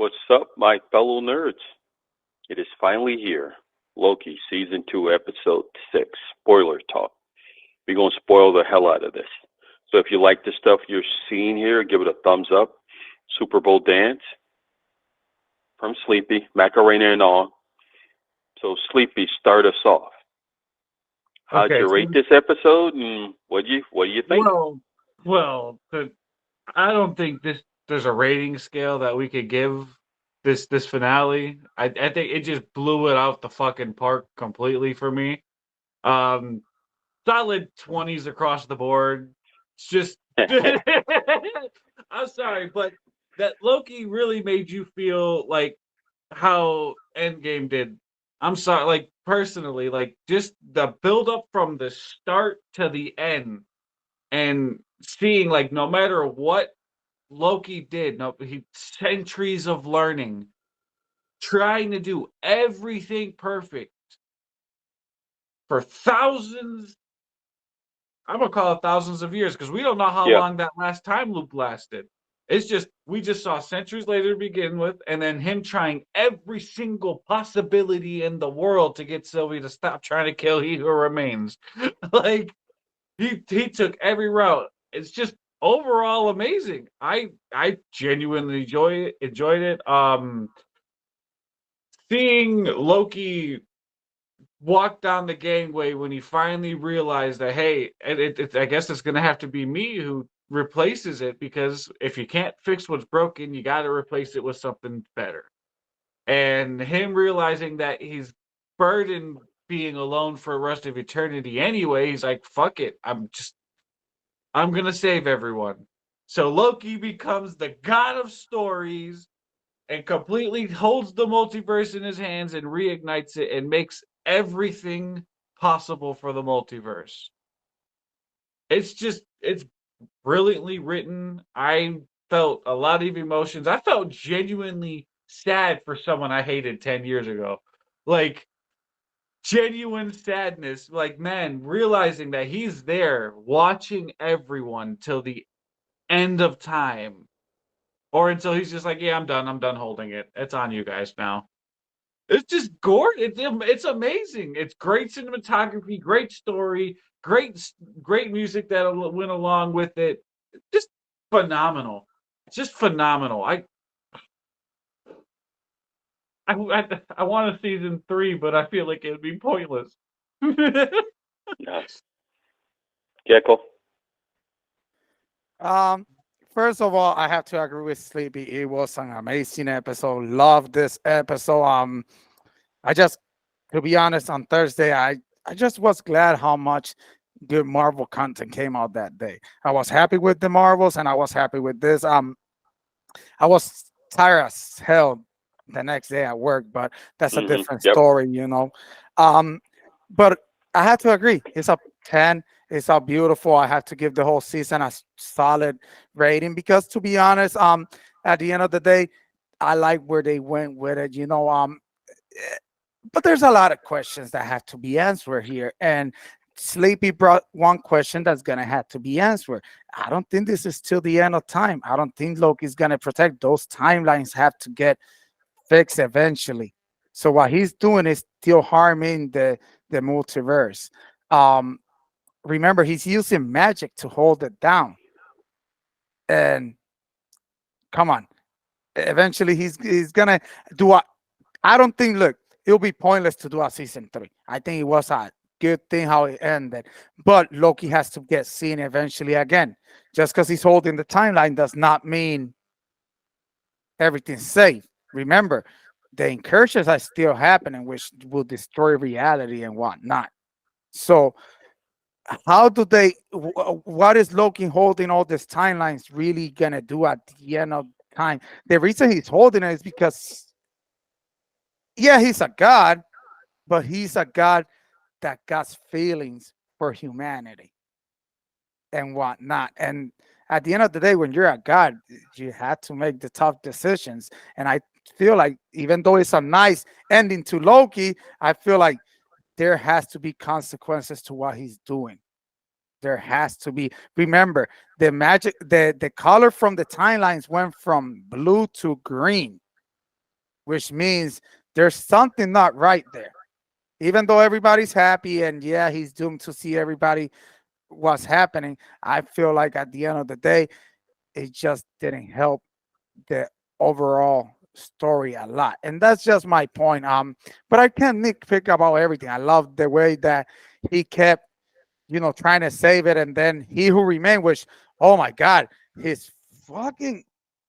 What's up, my fellow nerds? It is finally here. Loki, Season 2, Episode 6. Spoiler talk. We're going to spoil the hell out of this. So if you like the stuff you're seeing here, give it a thumbs up. Super Bowl dance from Sleepy, Macarena and all. So Sleepy, start us off. How'd Okay, you rate so this episode, and what do you think? well, well, I don't think there's a rating scale that we could give this finale. I think it just blew it out the fucking park completely for me. Um, Solid 20s across the board. It's just I'm sorry, but that Loki really made you feel like how Endgame did. I'm sorry, like personally, like just the build up from the start to the end and seeing like no matter what Loki did, no he centuries of learning, trying to do everything perfect for thousands. I'm gonna call it thousands of years because we don't know how Yeah. long that last time loop lasted. It's just we just saw centuries later to begin with, and then him trying every single possibility in the world to get Sylvie to stop trying to kill He Who Remains. Like he took every route. It's just overall amazing. I genuinely enjoyed it. Seeing Loki walk down the gangway when he finally realized that hey, I guess it's gonna have to be me who replaces it because if you can't fix what's broken, you got to replace it with something better. And him realizing that he's burdened being alone for the rest of eternity anyway, he's like, "Fuck it, I'm gonna save everyone." So Loki becomes the god of stories and completely holds the multiverse in his hands and reignites it and makes everything possible for the multiverse. It's brilliantly written. I felt a lot of emotions. I felt genuinely sad for someone I hated 10 years ago. Like genuine sadness. Like, man, realizing that he's there watching everyone till the end of time. Or until he's just like, yeah, I'm done. I'm done holding it. It's on you guys now. It's just gorgeous. It's amazing. It's great cinematography, great story, great music that went along with it. Just phenomenal. Just phenomenal. I want a season 3, but I feel like it'd be pointless. Yes. Jekyll? Um, First of all, I have to agree with Sleepy. It was an amazing episode. Love this episode. I just, to be honest, on Thursday, I just was glad how much good Marvel content came out that day. I was happy with the Marvels, and I was happy with this. I was tired as hell the next day at work, but that's a different Yep. story. Um, but I have to agree. It's a 10. It's a beautiful. I have to give the whole season a solid rating because, to be honest, at the end of the day, I like where they went with it. Eh, but there's a lot of questions that have to be answered here, and Sleepy brought one question that's gonna have to be answered. I don't think this is till the end of time. I don't think Loki's gonna protect those timelines. Have to get fixed eventually. So what he's doing is still harming the multiverse. Um, Remember, he's using magic to hold it down. And come on, eventually he's gonna do a. I don't think. Look, it'll be pointless to do a season 3. I think it was a good thing how it ended, but Loki has to get seen eventually again. Just because he's holding the timeline does not mean everything's safe. Remember, the incursions are still happening, which will destroy reality and whatnot. So how do they what is Loki holding all these timelines really gonna do at the end of time? The reason he's holding it is because yeah, he's a god, but he's a god that got feelings for humanity and whatnot. And at the end of the day, when you're a god, you had to make the tough decisions. And I feel like even though it's a nice ending to Loki, I feel like there has to be consequences to what he's doing. There has to be. Remember, the color from the timelines went from blue to green. which means there's something not right there. Even though everybody's happy and yeah, he's doomed to see everybody what's happening, I feel like at the end of the day, it just didn't help the overall story a lot. And that's just my point. But I can't nitpick about everything. I love the way that he kept, trying to save it, and then He Who Remained, which, oh my God, his fucking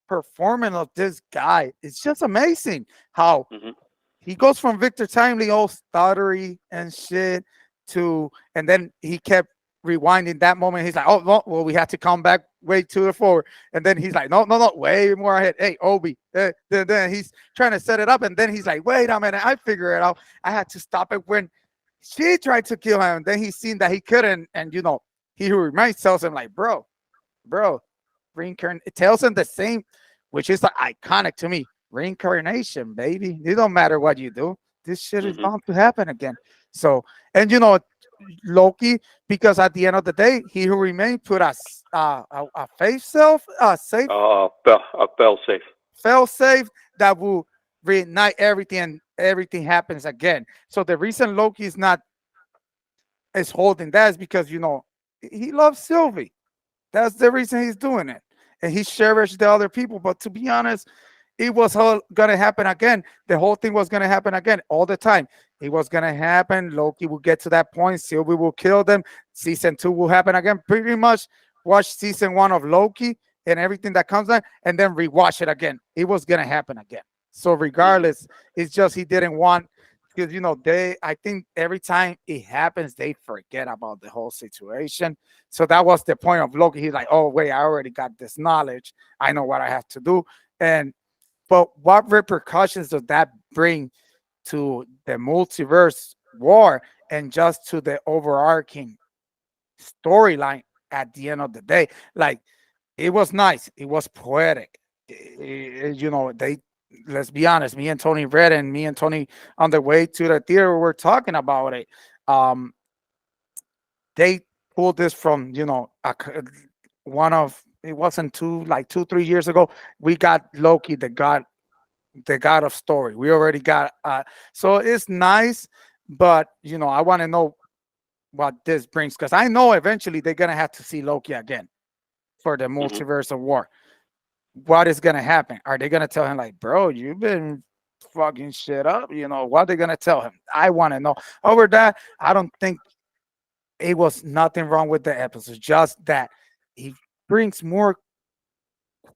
performance of this guy is just amazing. How Hmm. he goes from Victor Timely all stuttery and shit and then he kept rewinding that moment. He's like, oh, no, well, we had to come back way too forward. And then he's like, no, no, no, way more ahead. Hey, Obi. Then he's trying to set it up. And then he's like, wait a minute, I figure it out. I had to stop it when she tried to kill him. Then he's seen that he couldn't. And, He Who Remains tells him, like, bro, reincarnate. It tells him the same, which is like iconic to me. Reincarnation, baby. It don't matter what you do. This shit is Hmm. bound to happen again. So, and Loki, because at the end of the day, He Who Remained put a safe Fell safe. fail safe that will reignite everything and everything happens again. So the reason Loki is holding that is because he loves Sylvie. That's the reason he's doing it. And he cherished the other people. But to be honest, it was all gonna happen again. The whole thing was gonna happen again all the time. It was gonna happen. Loki will get to that point. Sylvie will kill them. Season 2 will happen again. Pretty much watch season 1 of Loki and everything that comes on, and then rewatch it again. It was gonna happen again. So Hmm. regardless, it's just he didn't want, because I think every time it happens, they forget about the whole situation. So that was the point of Loki. He's like, oh wait, I already got this knowledge. I know what I have to do. And but what repercussions does that bring to the multiverse war and just to the overarching storyline at the end of the day? Like, it was nice. It was poetic. They, let's be honest, me and Tony read, and me and Tony on the way to the theater were talking about it. Um, they pulled this from, one of, it wasn't like 2, 3 years ago. We got Loki, the god of story. We already got so it's nice, but I want to know what this brings, because I know eventually they're gonna have to see Loki again for the Hmm. multiverse of war. What is gonna happen? Are they gonna tell him like, bro, you've been fucking shit up? What they gonna tell him? I want to know. Over that, I don't think it was nothing wrong with the episode, just that he brings more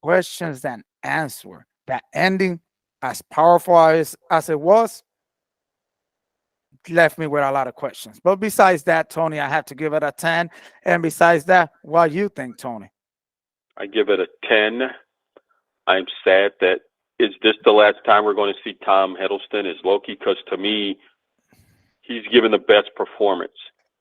questions than answer. That ending, as powerful as it was, left me with a lot of questions. But besides that, Tony, I have to give it a 10. And besides that, what do you think, Tony? I give it a 10. I'm sad that is this the last time we're going to see Tom Hiddleston as Loki? Because to me, he's given the best performance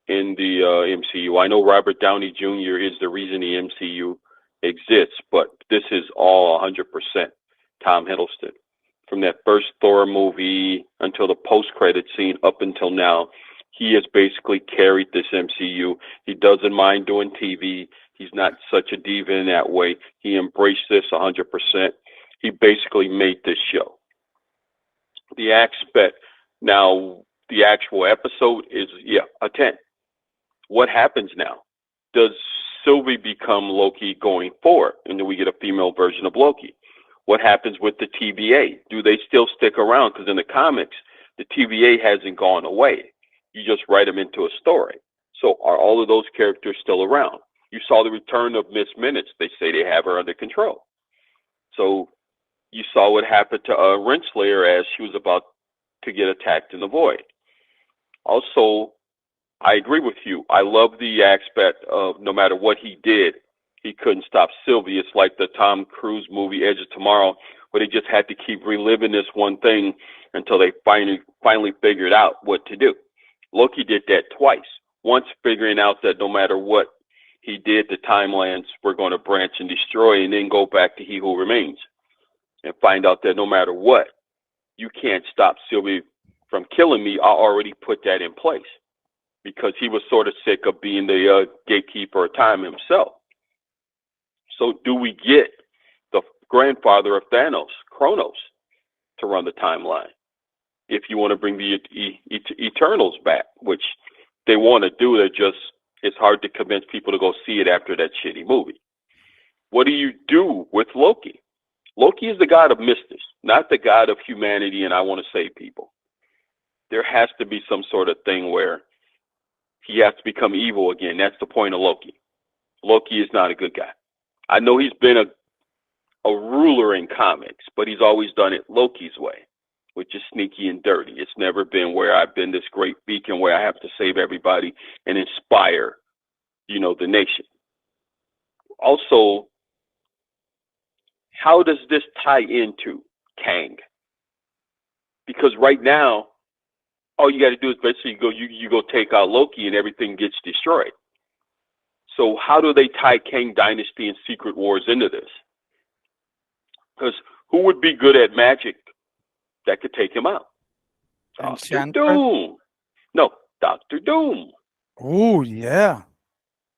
in the MCU. I know Robert Downey Jr. is the reason the MCU exists, but this is all 100% Tom Hiddleston. From that first Thor movie until the post-credit scene up until now, he has basically carried this MCU. He doesn't mind doing TV. He's not such a diva in that way. He embraced this 100%. He basically made this show. The aspect now, the actual episode is a 10. What happens now? Does Sylvie become Loki going forward, and do we get a female version of Loki? What happens with the TVA? Do they still stick around? Because in the comics, the TVA hasn't gone away. You just write them into a story. So are all of those characters still around? You saw the return of Miss Minutes. They say they have her under control. So you saw what happened to Renslayer as she was about to get attacked in the void. Also, I agree with you. I love the aspect of no matter what he did, he couldn't stop Sylvie. It's like the Tom Cruise movie Edge of Tomorrow, where they just had to keep reliving this one thing until they finally figured out what to do. Loki did that twice. Once figuring out that no matter what he did, the timelines were going to branch and destroy, and then go back to He Who Remains and find out that no matter what, you can't stop Sylvie from killing me. I already put that in place, because he was sort of sick of being the gatekeeper of time himself. So do we get the grandfather of Thanos, Kronos, to run the timeline. If you want to bring the Eternals back, which they want to do, it's hard to convince people to go see it after that shitty movie. What do you do with Loki? Loki is the god of mystics, not the god of humanity and I want to save people. There has to be some sort of thing where he has to become evil again. That's the point of Loki. Loki is not a good guy. I know he's been a ruler in comics, but he's always done it Loki's way, which is sneaky and dirty. It's never been where I've been this great beacon where I have to save everybody and inspire, the nation. Also, how does this tie into Kang? Because right now, all you got to do is basically you go take out Loki and everything gets destroyed. So how do they tie Kang Dynasty and Secret Wars into this? Because who would be good at magic that could take him out? Doctor Doom. No, Doctor Doom. Oh, yeah.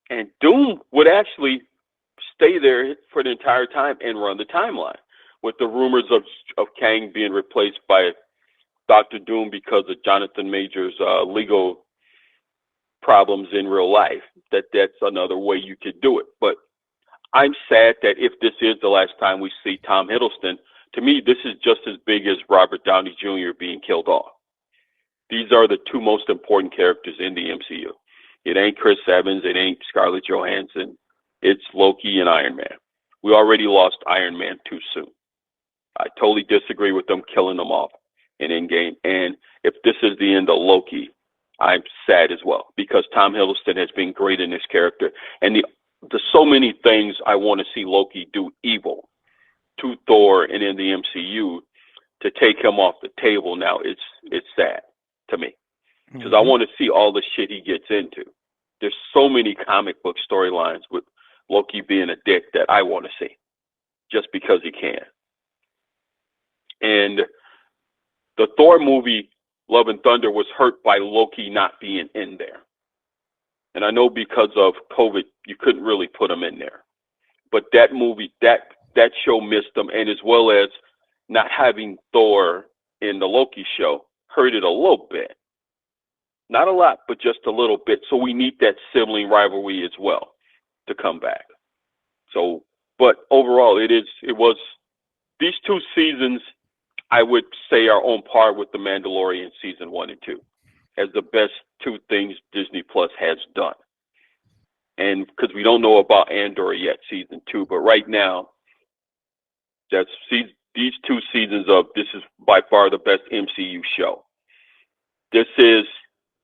And Doom would actually stay there for the entire time and run the timeline, with the rumors of Kang being replaced by Doctor Doom because of Jonathan Majors' legal problems in real life. That's another way you could do it. But I'm sad that if this is the last time we see Tom Hiddleston, to me, this is just as big as Robert Downey Jr. being killed off. These are the two most important characters in the MCU. It ain't Chris Evans. It ain't Scarlett Johansson. It's Loki and Iron Man. We already lost Iron Man too soon. I totally disagree with them killing them off in Endgame. And if this is the end of Loki, I'm sad as well, because Tom Hiddleston has been great in this character. And there's so many things I want to see Loki do evil to Thor and in the MCU. To take him off the table now, it's sad to me, because I want to see all the shit he gets into. There's so many comic book storylines with Loki being a dick that I want to see, just because he can. And the Thor movie, Love and Thunder, was hurt by Loki not being in there. And I know because of COVID, you couldn't really put him in there. But that movie, that show missed him, and as well as not having Thor in the Loki show hurt it a little bit. Not a lot, but just a little bit. So we need that sibling rivalry as well to come back. So, but overall, it was these two seasons, I would say, are on par with The Mandalorian season 1 and 2 as the best two things Disney Plus has done. And because we don't know about Andor yet, season 2, but right now, these two seasons this is by far the best MCU show. This is,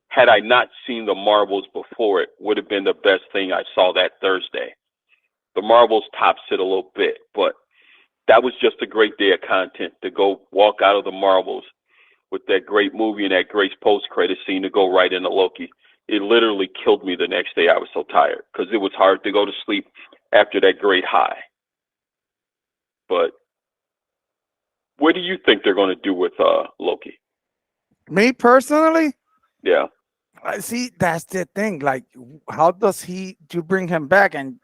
had I not seen the Marvels before it, would have been the best thing I saw that Thursday. The Marvels tops it a little bit, but that was just a great day of content to go walk out of the Marvels with that great movie and that great post-credit scene to go right into Loki. It literally killed me the next day. I was so tired because it was hard to go to sleep after that great high. But what do you think they're going to do with Loki? Me personally? Yeah. See, that's the thing. Like, how does you bring him back? And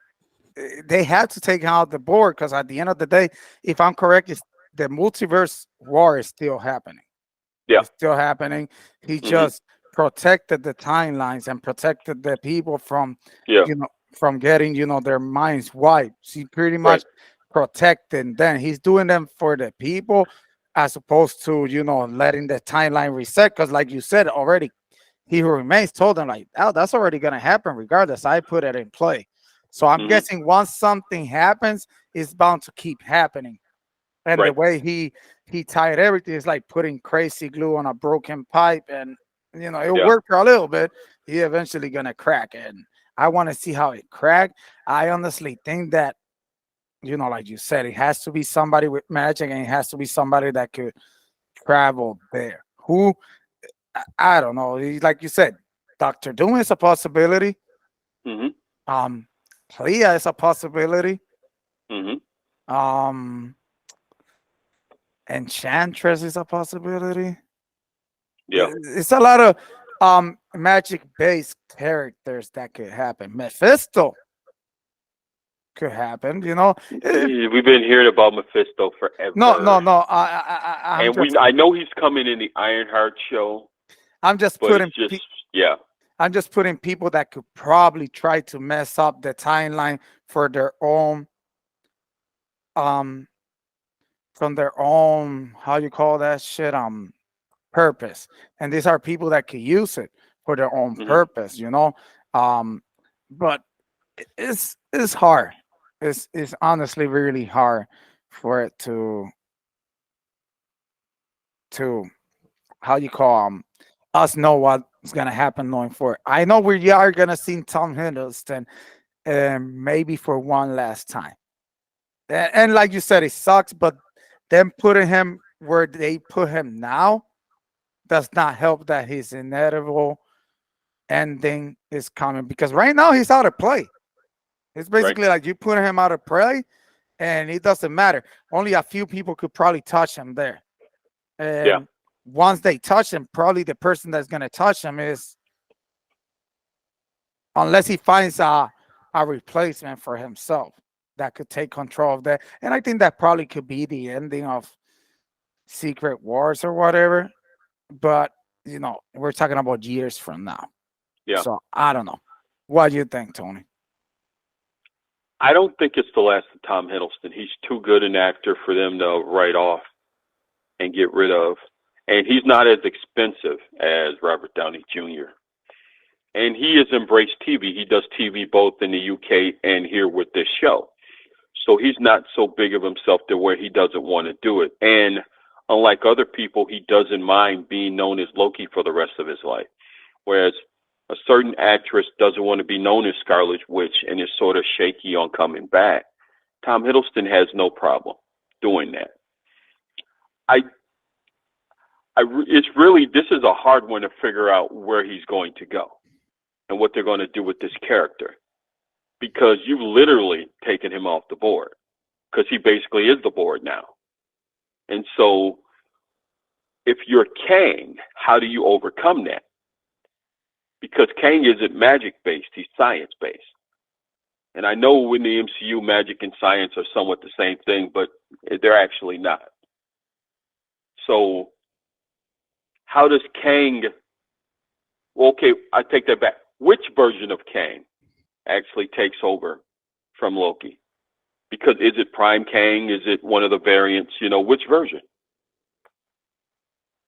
they have to take him out the board, because at the end of the day, if I'm correct, the multiverse war is still happening. Yeah. It's still happening. He just protected the timelines and protected the people from, from getting, their minds wiped. He pretty much protecting them. He's doing them for the people, as opposed to, letting the timeline reset. Because like you said already, He Who Remains told them, like, oh, that's already going to happen regardless. I put it in play. So I'm guessing once something happens, it's bound to keep happening. And the way he tied everything is like putting crazy glue on a broken pipe, and it worked for a little bit. He eventually gonna crack it. And I want to see how it cracked. I honestly think that, like you said, it has to be somebody with magic, and it has to be somebody that could travel there. Who, I don't know. Like you said, Dr. Doom is a possibility. Clea is a possibility. Enchantress is a possibility. Yeah. It's a lot of magic based characters that could happen. Mephisto could happen. You know, We've been hearing about Mephisto forever. no. I know he's coming in the Ironheart show, I'm just but it's just yeah. I'm just putting people that could probably try to mess up the timeline for their own from their own, how you call that shit, purpose. And these are people that could use it for their own purpose, you know. But it's hard. It's honestly really hard for it to how you call us know what's gonna happen going forward. I know we are gonna see Tom Hiddleston maybe for one last time. And like you said, it sucks, but them putting him where they put him now does not help that his inevitable ending is coming, because right now he's out of play. It's basically like you put him out of play and it doesn't matter. Only a few people could probably touch him there. And once they touch him, probably the person that's going to touch him is, unless he finds a replacement for himself that could take control of that. And I think that probably could be the ending of Secret Wars or whatever. But, you know, we're talking about years from now. Yeah. So I don't know. What do you think, Tony? I don't think it's the last of Tom Hiddleston. He's too good an actor for them to write off and get rid of. And he's not as expensive as Robert Downey Jr. And he has embraced TV. He does TV both in the UK and here with this show. So he's not so big of himself to where he doesn't want to do it. And unlike other people, he doesn't mind being known as Loki for the rest of his life. Whereas a certain actress doesn't want to be known as Scarlet Witch and is sort of shaky on coming back. Tom Hiddleston has no problem doing that. It's really, this is a hard one to figure out where he's going to go and what they're going to do with this character, because you've literally taken him off the board, because he basically is the board now. And so if you're Kang, how do you overcome that? Because Kang isn't magic-based, he's science-based. And I know in the MCU, magic and science are somewhat the same thing, but they're actually not. So how does Kang... Well, okay, I take that back. Which version of Kang actually takes over from Loki? Because is it Prime Kang? Is it one of the variants? You know, which version?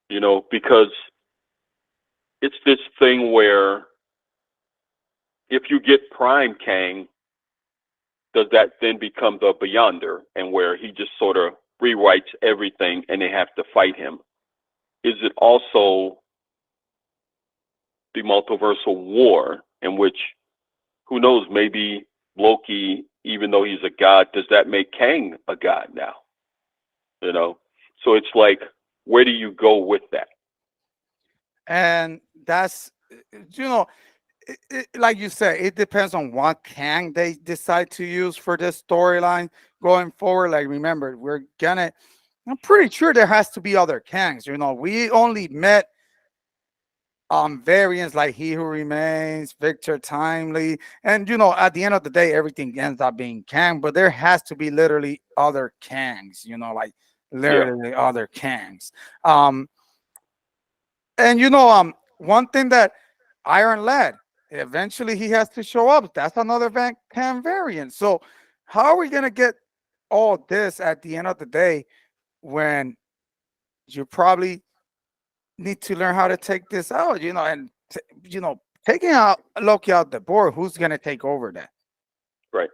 You know, because it's this thing where if you get Prime Kang, does that then become the Beyonder, and where he just sort of rewrites everything and they have to fight him? Is it also the multiversal war, in which, who knows, maybe Loki, even though he's a god, does that make Kang a god now? You know? So it's like, where do you go with that? And that's, you know, like you said, it depends on what Kang they decide to use for this storyline going forward. Like, remember, I'm pretty sure there has to be other Kangs. You know, we only met variants like He Who Remains, Victor Timely, and you know, at the end of the day, everything ends up being Kang, but there has to be literally other Kangs, you know, like literally other Kangs. And you know, one thing that Iron Lad, eventually he has to show up. That's another Kang variant. So how are we gonna get all this at the end of the day when you probably need to learn how to take this out, you know, and you know, taking out Loki out the board, who's gonna take over that? Right.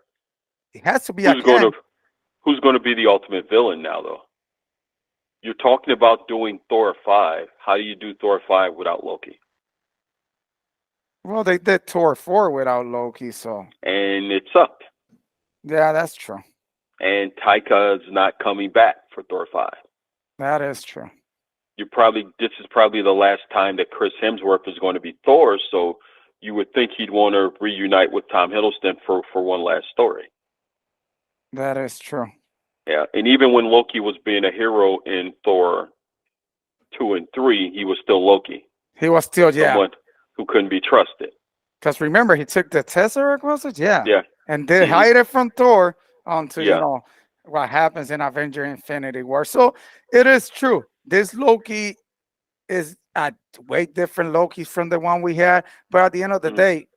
It has to be who's going to be the ultimate villain now, though? You're talking about doing Thor 5. How do you do Thor 5 without Loki? Well, they did Thor 4 without Loki, so. And it sucked. Yeah, that's true. And Taika's not coming back for Thor 5. That is true. This is probably the last time that Chris Hemsworth is going to be Thor, so you would think he'd want to reunite with Tom Hiddleston for one last story. That is true. Yeah, and even when Loki was being a hero in Thor 2 and 3, he was still Loki. He was still, someone who couldn't be trusted. Because remember, he took the Tesseract, was it? Yeah. Yeah, and they Mhm. hide it from Thor onto Yeah. what happens in Avenger Infinity War. So it is true. This Loki is a way different Loki from the one we had. But at the end of the Mhm. day,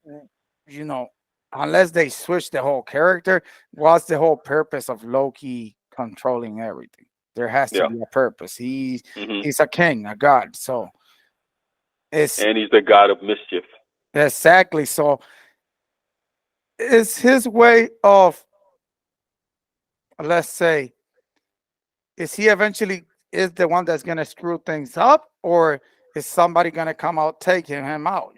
you know, unless they switch the whole character, what's the whole purpose of Loki controlling everything? There has to Yeah. be a purpose. Mhm. He's a king, a god. So it's And he's the god of mischief. exactly so. It's his way of, let's say, is he eventually is the one that's gonna screw things up, or is somebody gonna come out taking him out?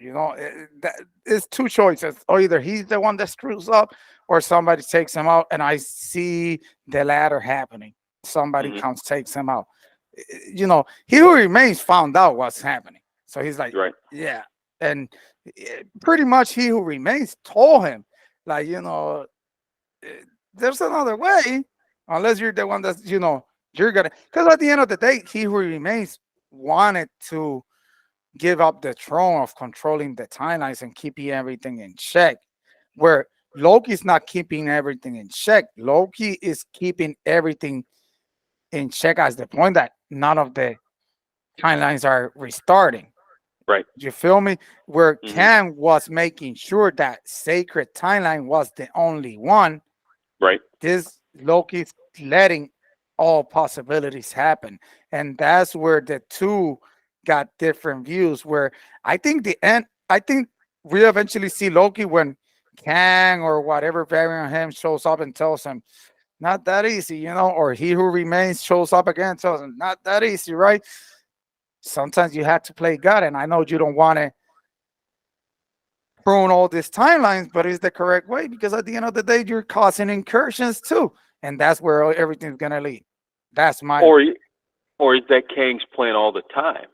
It's two choices. Or either he's the one that screws up, or somebody takes him out. And I see the latter happening. Somebody Mhm. comes, takes him out. He who remains found out what's happening. So he's like, Right. yeah. And pretty much he who remains told him, like, there's another way, unless you're the one that's, you're gonna. Because at the end of the day, he who remains wanted to give up the throne of controlling the timelines and keeping everything in check. Where Loki's not keeping everything in check. Loki is keeping everything in check as the point that none of the timelines are restarting. Right. You feel me? Where Mhm. Kang was making sure that sacred timeline was the only one, Right. this Loki's letting all possibilities happen. And that's where the two got different views. Where I think we eventually see Loki when Kang or whatever variant of him shows up and tells him, not that easy, or he who remains shows up again and tells him, not that easy, right? Sometimes you have to play God. And I know you don't want to prune all these timelines, but it's the correct way because at the end of the day, you're causing incursions too, and that's where everything's gonna lead. That's my Or or is that Kang's plan all the time?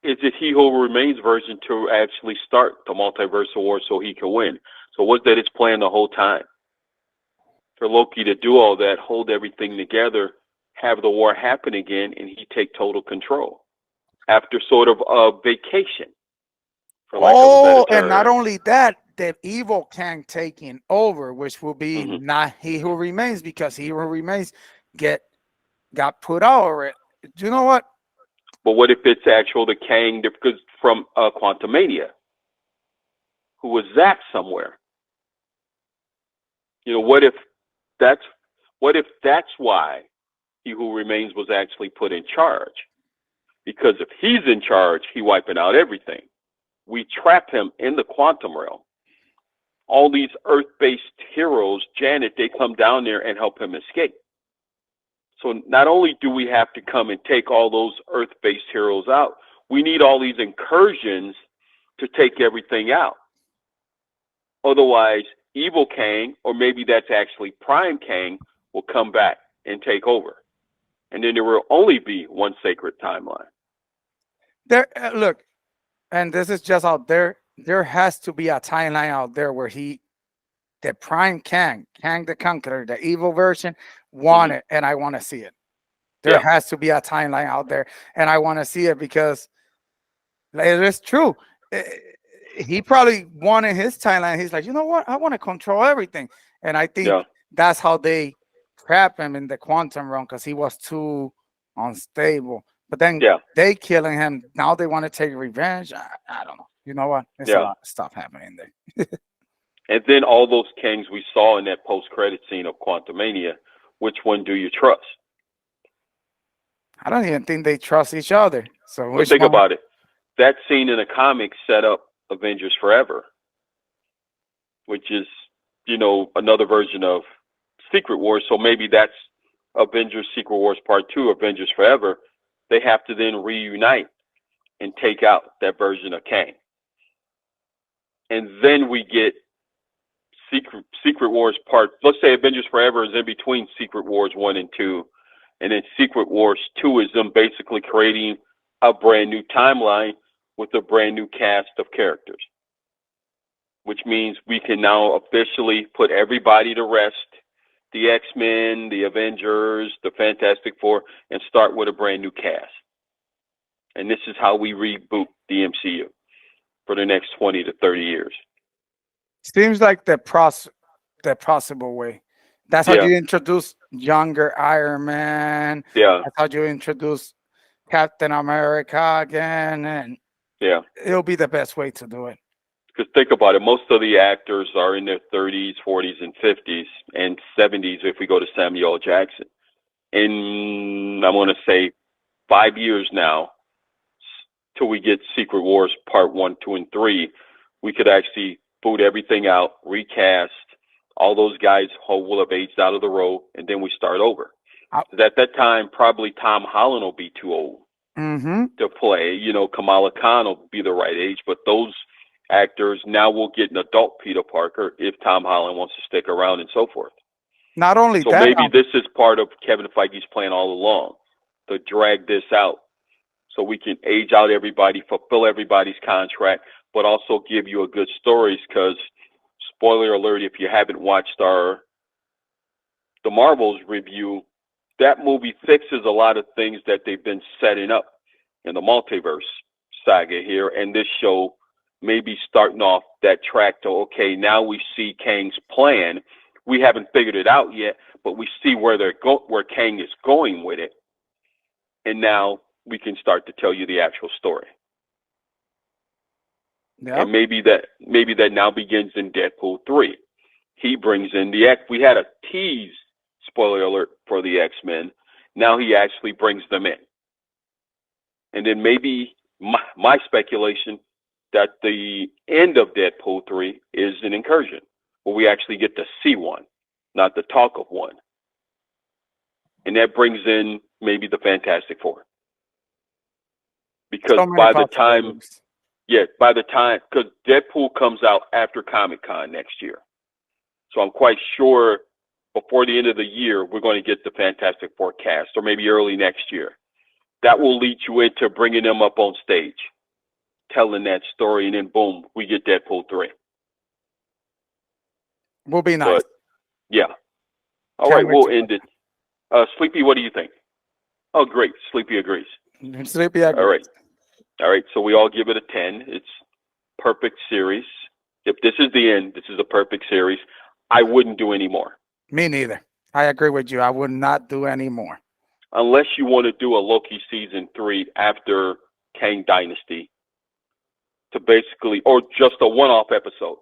Is it he who remains version to actually start the multiversal war so he can win? So was that his plan the whole time? For Loki to do all that, hold everything together, have the war happen again, and he take total control after sort of a vacation, for lack of a better and not term. only that, the evil Kang taking over, which will be Hmm. not he who remains because he who remains get got put out already. Do you know what? But what if it's actual the Kang because from Quantumania, who was zapped somewhere? What if that's why he who remains was actually put in charge? Because if he's in charge, he wiping out everything. We trap him in the quantum realm. All these Earth-based heroes, Janet, they come down there and help him escape. So not only do we have to come and take all those Earth-based heroes out, we need all these incursions to take everything out. Otherwise, evil Kang, or maybe that's actually Prime Kang, will come back and take over. And then there will only be one sacred timeline. There, look, and this is just out there. There has to be a timeline out there where the Prime Kang the Conqueror, the evil version, want Hmm. it, and I want to see it. There Yeah. has to be a timeline out there, and I want to see it because it is true. He probably wanted his timeline. He's like, you know what? I want to control everything, and I think Yeah. that's how they trap him in the quantum realm because he was too unstable. But then Yeah. they killing him. Now they want to take revenge. I don't know. You know what? There's a Yeah. lot of stuff happening there. And then all those Kangs we saw in that post-credit scene of Quantumania, which one do you trust? I don't even think they trust each other. So Well, which think one? about it. That scene in the comics set up Avengers Forever, which is, another version of Secret Wars. So maybe that's Avengers Secret Wars Part 2, Avengers Forever. They have to then reunite and take out that version of Kang. And then we get Secret Wars Part, let's say Avengers Forever is in between Secret Wars 1 and 2. And then Secret Wars 2 is them basically creating a brand new timeline with a brand new cast of characters, which means we can now officially put everybody to rest, the X-Men, the Avengers, the Fantastic Four, and start with a brand new cast. And this is how we reboot the MCU for the next 20 to 30 years. Seems like the possible way. That's how Yeah, you introduce younger Iron Man. yeah, That's how you introduce Captain America again, and yeah. it'll be the best way to do it. Because think about it, most of the actors are in their 30s, 40s, and 50s, and 70s if we go to Samuel L. Jackson. In, I'm going to say, 5 years now, till we get Secret Wars Part 1, 2, and 3, we could actually boot everything out, recast. All those guys who will have aged out of the role, and then we start over. Uh, 'Cause at that time, probably Tom Holland will be too old Mm-hmm. to play. You know, Kamala Khan will be the right age, but those actors now will get an adult Peter Parker if Tom Holland wants to stick around and so forth. Not only So that, maybe this is part of Kevin Feige's plan all along, to drag this out so we can age out everybody, fulfill everybody's contract, but also give you a good stories. Because, spoiler alert, if you haven't watched the Marvels review, that movie fixes a lot of things that they've been setting up in the multiverse saga here, and this show may be starting off that track to, okay, now we see Kang's plan. We haven't figured it out yet, but we see where where Kang is going with it, and now we can start to tell you the actual story. yeah, And maybe that now begins in Deadpool 3. He brings in the X. We had a tease, spoiler alert, for the X-Men. Now he actually brings them in. And then maybe my speculation that the end of Deadpool 3 is an incursion, where we actually get to see one, not the talk of one. And that brings in maybe the Fantastic Four. Because so many by the time, possibilities. because Deadpool comes out after Comic-Con next year. So I'm quite sure before the end of the year, we're going to get the Fantastic Four cast, or maybe early next year. That will lead you into bringing them up on stage, telling that story, and then boom, we get Deadpool 3. Will be nice. But yeah. All Can't right, wait we'll to end it. Sleepy, what do you think? Oh, great. Sleepy agrees. Sleepy All agrees. right. All right, so we all give it a 10. It's perfect series. If this is the end, this is a perfect series. I wouldn't do any more. Me neither. I agree with you. I would not do any more. Unless you want to do a Loki season 3 after Kang Dynasty, to basically, or just a one-off episode.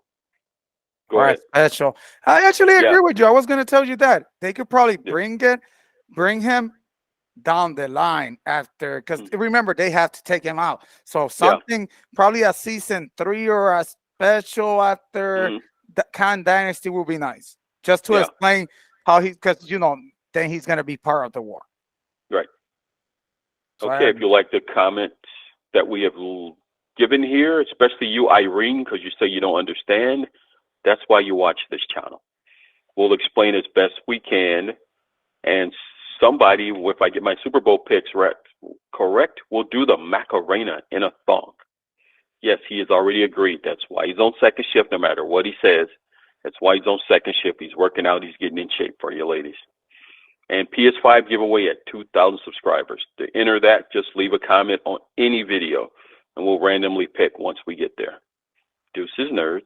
Go Or a ahead. special. I actually agree Yeah. with you. I was going to tell you that they could probably Yeah. bring him down the line after, because remember they have to take him out. So something probably a season 3 or a special after the Khan Dynasty will be nice, just to explain how because then he's going to be part of the war. Right. So Okay, if you like the comments that we have given here, especially you, Irene, because you say you don't understand, that's why you watch this channel. We'll explain as best we can, and somebody, if I get my Super Bowl picks correct, will do the Macarena in a thong. Yes, he has already agreed. That's why he's on second shift, no matter what he says. That's why he's on second shift. He's working out. He's getting in shape for you, ladies. And PS5 giveaway at 2,000 subscribers. To enter that, just leave a comment on any video, and we'll randomly pick once we get there. Deuces, nerds.